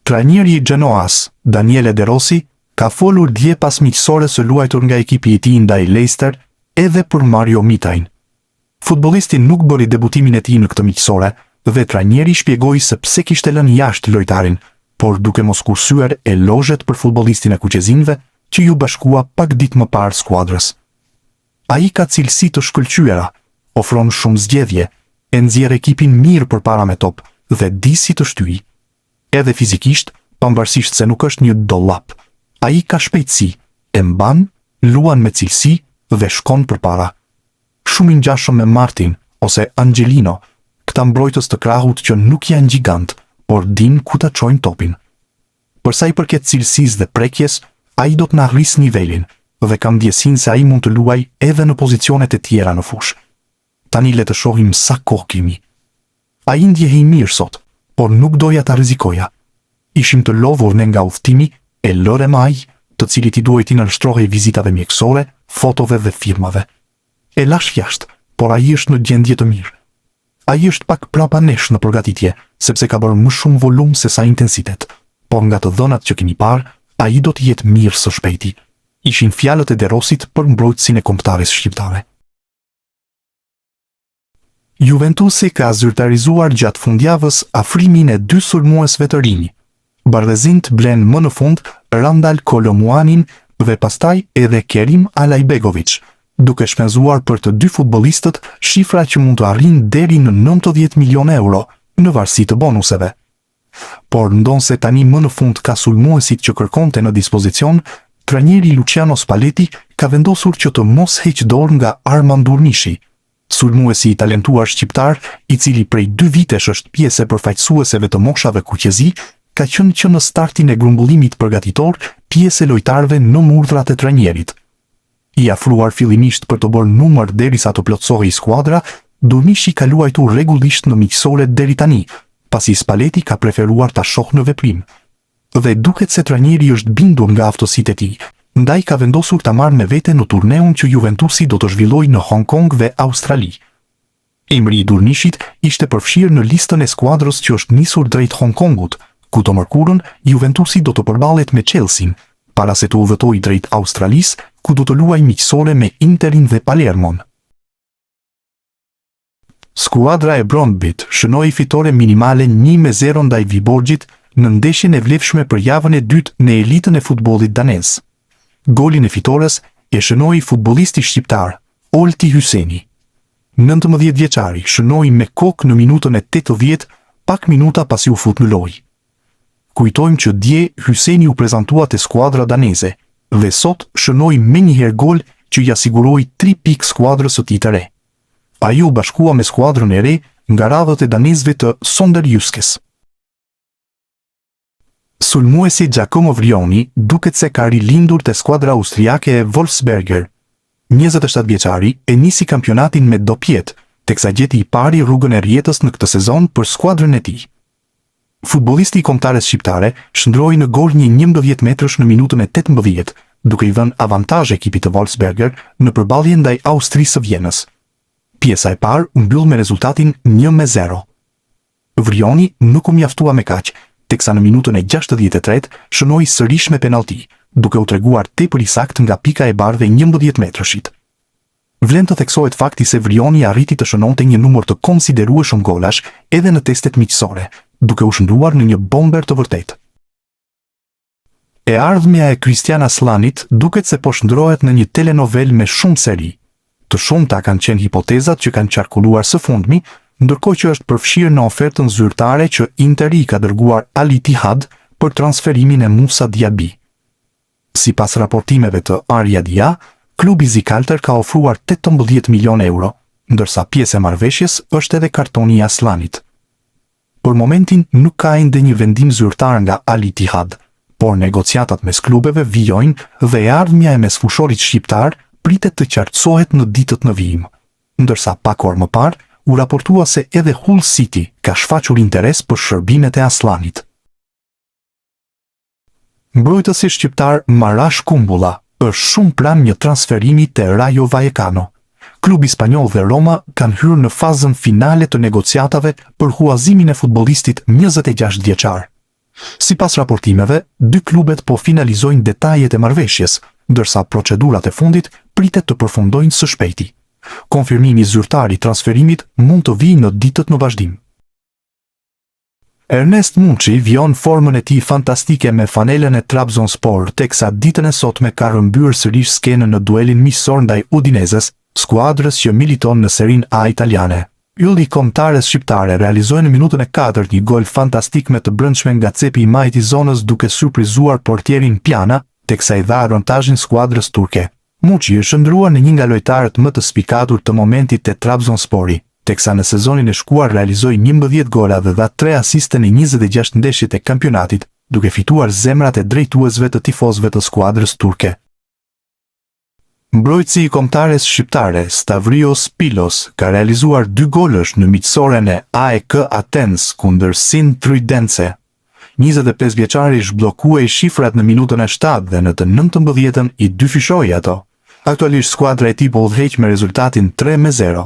Trajneri i Genoas, Daniele De Rossi, ka folur dje pas miqësore së luajtur nga ekipi i tij ndaj Leicester, edhe për Mario Mitajn. Futbollisti nuk bëri debutimin e tij në këtë miqësore dhe trajneri shpjegoi se pse kishte lënë jashtë lojtarin, por duke mos kursyer elozhet për futbollistin e kuqezinëve që ju bashkua pak ditë më parë skuadrës. Ai ka cilësi të shkëlqyera, ofron shumë zgjedhje, e nxjerr ekipin mirë përpara me top dhe di si të shtyjë. Edhe fizikisht, pavarësisht se nuk është një dollap, ai ka shpejtësi, e mban, luan me cilësi dhe shkon përpara. Shumë i ngjashëm me Martin ose Angelino, këta mbrojtës të krahut që nuk janë gjigant, por din ku ta çojnë topin. Për sa i përket cilësisë dhe prekjes, ai do të na arrisë nivelin dhe kam ndjesinë se ai mund të luajë edhe në pozicionet e tjera në fushë. Tani le të shohim sa kohë kemi. Ai ndjehej mirë sot, por nuk doja ta rrezikoja. Ishim të lodhur ne nga udhtimi e lëre maj, të cilit i duhet i nënshtrohej vizitave mjekësore, fotove dhe firmave. E lash jashtë, por ai është në gjendje të mirë. Ai është pak prapa nesh në përgatitje, sepse ka bërë më shumë volum se sa intensitet, por nga të dhënat që keni parë, ai do të jetë mirë së shpejti. Ishin fjalët e De Rossit për mbrojtësin e kombëtares shqiptare. Juventusi ka zyrtarizuar gjatë fundjavës afrimin e 2 sulmuesve të rinj. Bardhezint blen më në fund Randal Kolomuanin dhe pastaj edhe Kerim Alajbegovic, duke shpenzuar për të 2 futbollistët shifra që mund të arrijnë deri në 90 milionë euro në varësi të bonuseve. Por ndonse tani më në fund ka sulmuesit që kërkonte në dispozicion, trajneri Luciano Spalletti ka vendosur që të mos heqë dorë nga Armand Durnishi, sulmuesi i talentuar shqiptar, i cili prej 2 vitesh është pjesë e përfaqësueseve të moshave kuqezi, ka qenë që në startin e grumbullimit përgatitor pjesë e lojtarëve në urdhrat e trajnerit. I afruar fillimisht për të bërë numër derisa të plotësohej skuadra, Durnishi ka luajtur rregullisht në miqësore deri tani, pasi Spalletti ka preferuar ta shohë në veprim. Dhe duket se trajneri është bindur nga aftësitë e tij, ndaj ka vendosur ta marrë me vete në turneun që Juventusi do të zhvillojë në Hong Kong dhe Australi. Emri i Durnishit ishte përfshirë në listën e skuadrës që është nisur drejt Hong Kongut, ku të mërkurën Juventusi do të përballet me Chelsea, para se të udhëtojë drejt Australisë, ku do të luajë miqësore me Interin dhe Palermon. Skuadra e Brøndbyt shënoi fitore minimale 1-0 ndaj Viborgjit në ndeshjen e vlefshme për javën e dytë në elitën e futbollit danez. Golin e fitores e shënoi futbollisti shqiptar Olti Hyseni. 19 vjeçari shënoi me kokë në minutën e 80, pak minuta pasi u fut në lojë. Kujtojmë që dje Hyseni u prezantua te skuadra daneze dhe sot shënoi menjëherë gol që ja siguroi 3 pikë skuadrës së tij të re. Ai u bashkua me skuadrën e re nga radhët e danezëve të Sonderjyskes. Sulmuesi Giacomo Vrioni duket se ka rilindur te skuadra austriake e Wolfsberger. 27 vjeçari e nisi kampionatin me dopjet, teksa gjeti i pari rrugën e rjetës në këtë sezon për skuadrën e tij. Futbollisti i kombëtares shqiptare shndroi në gol një 11 metrësh në minutën e 18, duke i dhënë avantazh ekipit të Wolfsberger në përballje ndaj Austrisë së Vjenës. Pjesa e parë u mbyll me rezultatin 1-0. Vrioni nuk u mjaftua me kaq, teksa në minutën e 63 shënoi sërish me penallti, duke u treguar tepër i saktë nga pika e bardhë 11 metrëshit. Vlen të theksohet fakti se Vrioni arriti të shënonte një numër të konsiderueshëm golash edhe në testet miqësore, duke u shënduar në një bomber të vërtetë. E ardhmja e Kristian Aslanit duket se po shndrohet në një telenovel me shumë seri. Të shumta kanë qenë hipotezat që kanë qarkulluar së fundmi, ndërkohë që është përfshirë në ofertën zyrtare që Interi ka dërguar Al Ittihad për transferimin e Musa Diaby. Sipas raportimeve të Al Jadia, klubi zikaltër ka ofruar 18 milion euro, ndërsa pjesë e marrëveshjes është edhe kartoni i Aslanit. Për momentin nuk ka ende një vendim zyrtar nga Al Ittihad, por negociatat mes klubeve vijojnë dhe e ardhmja e mesfushorit shqiptar pritet të qartësohet në ditët në vijim, ndërsa pak orë më parë u raportua se edhe Hull City ka shfaqur interes për shërbimet e Aslanit. Mbrojtësi shqiptar Marash Kumbulla është shumë pranë një transferimi te Rayo Vallecano. Klubi spanjoll dhe Roma kanë hyrë në fazën finale të negociatave për huazimin e futbollistit 26 vjeçar. Sipas raportimeve, dy klubet po finalizojnë detajet e marrëveshjes, ndërsa procedurat e fundit pritet të përfundojnë së shpejti. Konfirmimi zyrtar i transferimit mund të vijë në ditët në vazhdim. Ernest Munçi vjon formën e tij fantastike me fanelën e Trabzonspor, teksa ditën e sotme ka rrëmbyer sërish skenën në duelin miqësor ndaj Udinezes, skuadrës që militon në Serinë A italiane. Ylli i kombëtares shqiptare realizoi në minutën e 4 një gol fantastik me të brendshme nga cepi i majt i zonës duke surprizuar portierin Pjana, teksa i dha avantazhin skuadrës turke. Munçi është shndruar në një nga lojtarët më të spikatur të momentit te Trabzonspori, teksa në sezonin e shkuar realizoi 11 gola dhe dha 3 asiste në 26 ndeshjet e kampionatit, duke fituar zemrat e drejtuesve të tifozëve të skuadrës turke. Mbrojtësi i kombëtares shqiptare Stavrios Pilos ka realizuar 2 golësh në miqësoren e AEK Athens kundër Sin Tridence. 25 vjeçari zhbllokuai shifrat në minutën e 7 dhe në të 19-ën i dyfishoi ato. Aktualisht skuadra e tij po udhëheq me rezultatin 3-0.